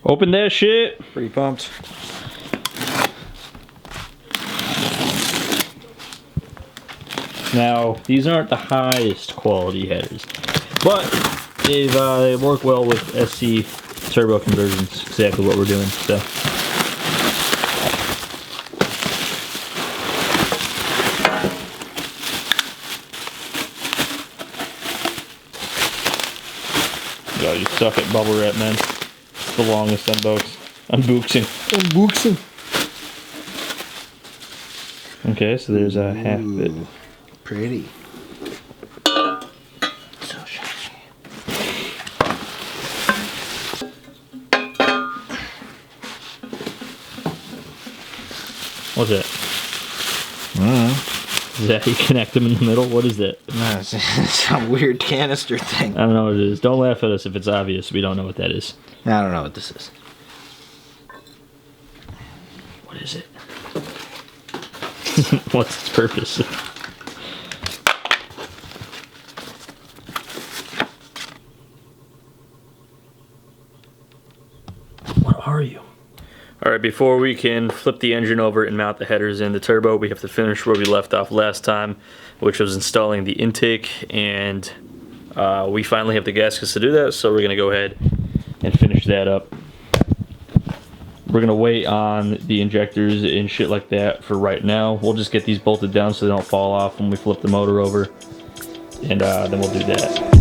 Open that shit. Pretty pumped. Now, these aren't the highest quality headers, but they work well with SC turbo conversions. Exactly what we're doing. So, yo, you suck at bubble wrap, man. It's the longest unboxing. Okay, so there's a half bit. Pretty. So shiny. What's that? Is that how you connect them in the middle? What is that? No, it's some weird canister thing. I don't know what it is. Don't laugh at us if it's obvious. We don't know what that is. I don't know what this is. What is it? What's its purpose? What are you? Alright, before we can flip the engine over and mount the headers in the turbo, we have to finish where we left off last time, which was installing the intake, and we finally have the gaskets to do that, so we're going to go ahead and finish that up. We're going to wait on the injectors and shit like that for right now. We'll just get these bolted down so they don't fall off when we flip the motor over, and then we'll do that.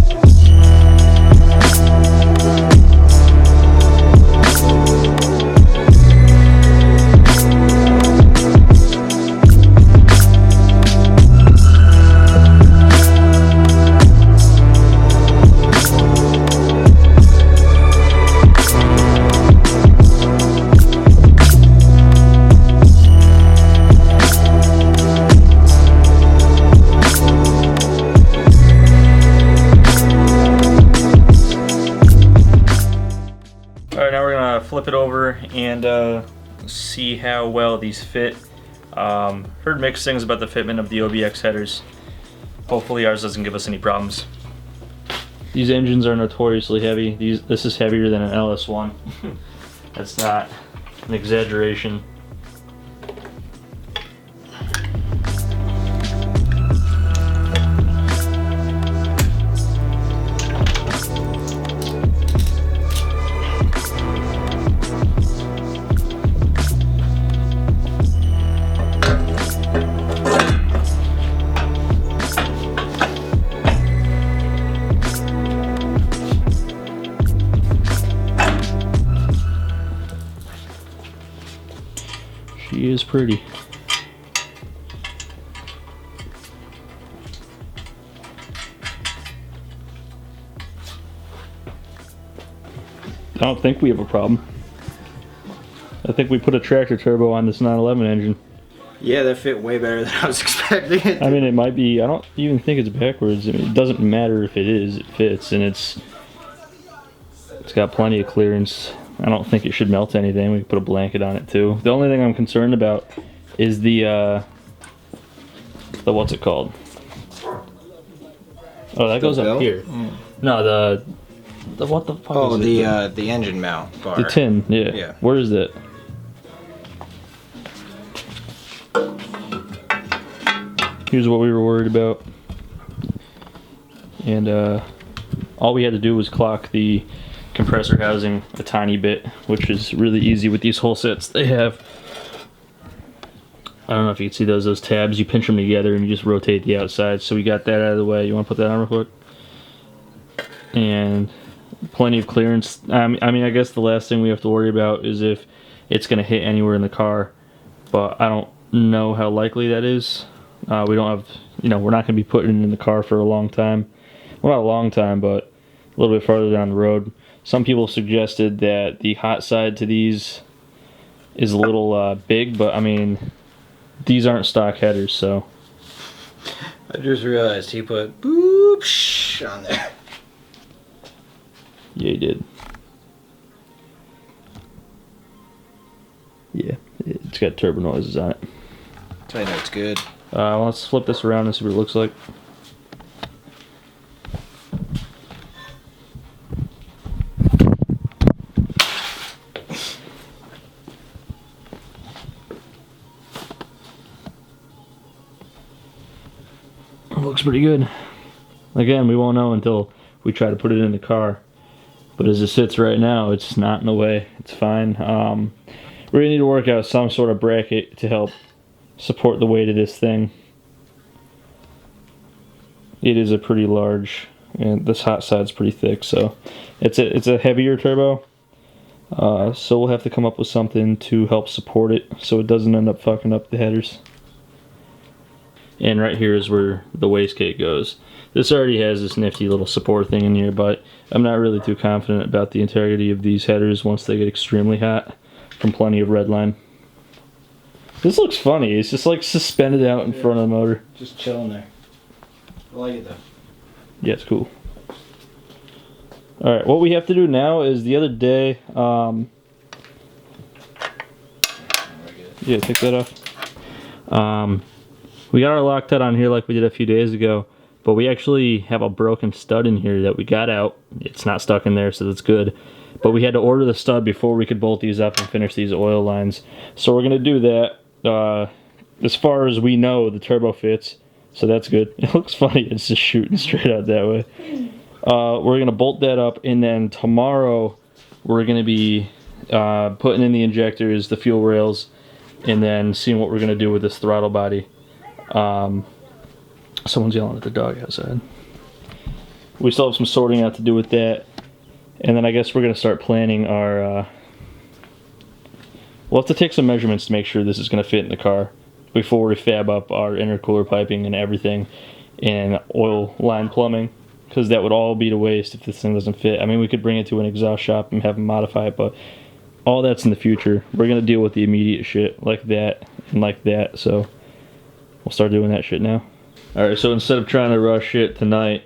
Flip it over and see how well these fit. Heard mixed things about the fitment of the OBX headers. Hopefully ours doesn't give us any problems. These engines are notoriously heavy. This is heavier than an LS1. That's not an exaggeration. She is pretty. I don't think we have a problem. I think we put a tractor turbo on this 911 engine. Yeah, that fit way better than I was expecting it. I mean, it might be, I don't even think it's backwards. I mean, it doesn't matter if it is, it fits, and it's got plenty of clearance. I don't think it should melt anything. We can put a blanket on it too. The only thing I'm concerned about is the what's it called? Oh, that goes up here. Mm. No, the what the fuck is it? Oh, the engine mount bar. The tin, yeah. Where is that? Here's what we were worried about. And all we had to do was clock the compressor housing a tiny bit, which is really easy with these whole sets they have. I don't know if you can see those tabs. You pinch them together and you just rotate the outside. So we got that out of the way. You want to put that on real quick? And plenty of clearance. I mean, I guess the last thing we have to worry about is if it's going to hit anywhere in the car, but I don't know how likely that is. We don't have, we're not going to be putting it in the car for a long time. Well, not a long time, but a little bit farther down the road. Some people suggested that the hot side to these is a little big, but I mean, these aren't stock headers, so. I just realized he put boop on there. Yeah, he did. Yeah, it's got turbo noises on it. That's how I know it's good. Well, let's flip this around and see what it looks like. Looks pretty good. Again, we won't know until we try to put it in the car. But as it sits right now, it's not in the way. It's fine. We're gonna need to work out some sort of bracket to help support the weight of this thing. It is a pretty large, and this hot side's pretty thick, so it's a heavier turbo. So we'll have to come up with something to help support it so it doesn't end up fucking up the headers. And right here is where the wastegate goes. This already has this nifty little support thing in here, but I'm not really too confident about the integrity of these headers once they get extremely hot from plenty of redline. This looks funny. It's just like suspended out in front of the motor. Just chilling there. I like it though. Yeah, it's cool. Alright, what we have to do now is the other day, yeah, take that off. We got our Loctite on here like we did a few days ago, but we actually have a broken stud in here that we got out. It's not stuck in there, so that's good. But we had to order the stud before we could bolt these up and finish these oil lines. So we're going to do that. As far as we know, the turbo fits, so that's good. It looks funny, it's just shooting straight out that way. We're going to bolt that up, and then tomorrow we're going to be putting in the injectors, the fuel rails, and then seeing what we're going to do with this throttle body. Someone's yelling at the dog outside. We still have some sorting out to do with that, and then I guess we're going to start planning our we'll have to take some measurements to make sure this is going to fit in the car before we fab up our intercooler piping and everything and oil line plumbing, because that would all be to waste if this thing doesn't fit. I mean, we could bring it to an exhaust shop and have them modify it, but all that's in the future. We're going to deal with the immediate shit like that and like that, so we'll start doing that shit now. Alright, so instead of trying to rush it tonight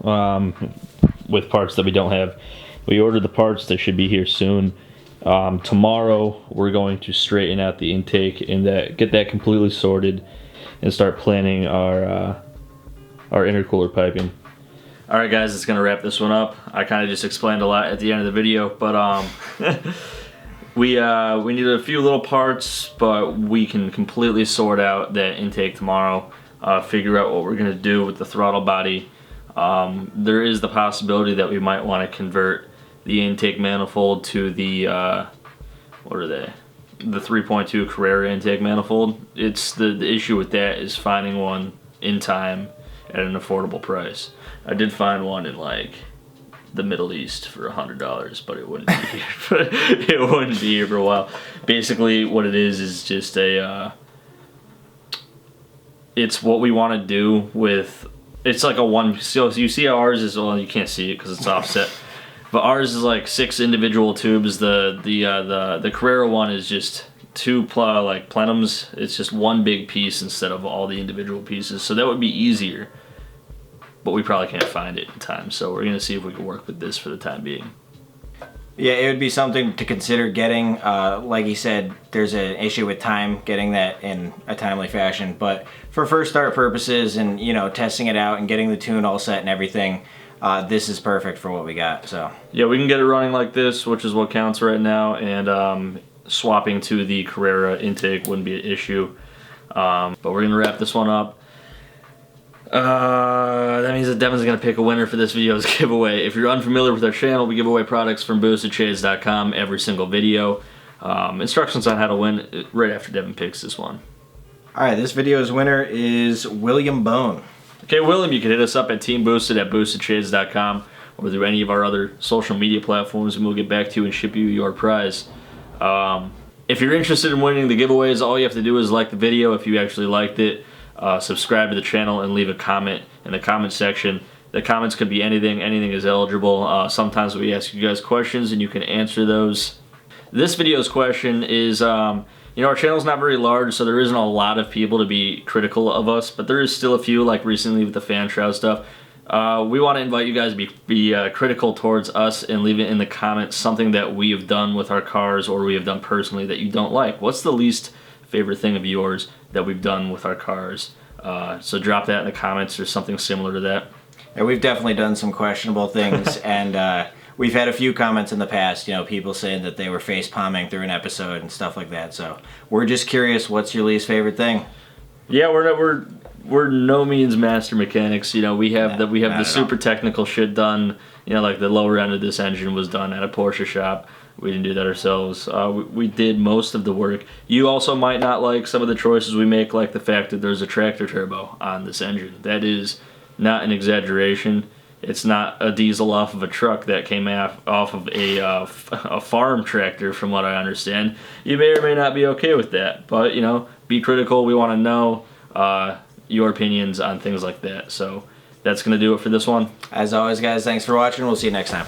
with parts that we don't have, we ordered the parts that should be here soon. Tomorrow we're going to straighten out the intake and get that completely sorted and start planning our intercooler piping. Alright guys, it's going to wrap this one up. I kind of just explained a lot at the end of the video, but we needed a few little parts, but we can completely sort out that intake tomorrow. Figure out what we're going to do with the throttle body. There is the possibility that we might want to convert the intake manifold to the what are they? The 3.2 Carrera intake manifold. It's the issue with that is finding one in time at an affordable price. I did find one in like the Middle East for $100, but it wouldn't be here. It wouldn't be here for a while. Basically, what it is just a. It's what we want to do with. It's like a one. So you see how ours is. Well, you can't see it because it's offset. But ours is like 6 individual tubes. The Carrera one is just 2 like plenums. It's just one big piece instead of all the individual pieces. So that would be easier. But we probably can't find it in time. So we're gonna see if we can work with this for the time being. Yeah, it would be something to consider getting. Like he said, there's an issue with time getting that in a timely fashion. But for first start purposes and, you know, testing it out and getting the tune all set and everything, this is perfect for what we got. So yeah, we can get it running like this, which is what counts right now, and swapping to the Carrera intake wouldn't be an issue. But we're gonna wrap this one up. That means that Devin's going to pick a winner for this video's giveaway. If you're unfamiliar with our channel, we give away products from BoostedShades.com every single video. Instructions on how to win right after Devin picks this one. Alright, this video's winner is William Bone. Okay, William, you can hit us up at Teamboosted at BoostedShades.com or through any of our other social media platforms, and we'll get back to you and ship you your prize. If you're interested in winning the giveaways, all you have to do is like the video if you actually liked it. Subscribe to the channel and leave a comment in the comment section. The comments could be anything. Anything is eligible. Sometimes we ask you guys questions and you can answer those. This video's question is, you know, our channel's not very large, so there isn't a lot of people to be critical of us, but there is still a few, like recently with the fan shroud stuff. We want to invite you guys to be critical towards us and leave it in the comments something that we have done with our cars or we have done personally that you don't like. What's the least favorite thing of yours that we've done with our cars. So drop that in the comments or something similar to that. Yeah, we've definitely done some questionable things, and we've had a few comments in the past, people saying that they were face palming through an episode and stuff like that. So we're just curious, what's your least favorite thing? Yeah, we're no means master mechanics. We have the super technical shit done. Like the lower end of this engine was done at a Porsche shop. We didn't do that ourselves. We did most of the work. You also might not like some of the choices we make, like the fact that there's a tractor turbo on this engine. That is not an exaggeration. It's not a diesel off of a truck that came off of a farm tractor, from what I understand. You may or may not be okay with that, but be critical. We want to know your opinions on things like that. So that's gonna do it for this one. As always, guys, thanks for watching. We'll see you next time.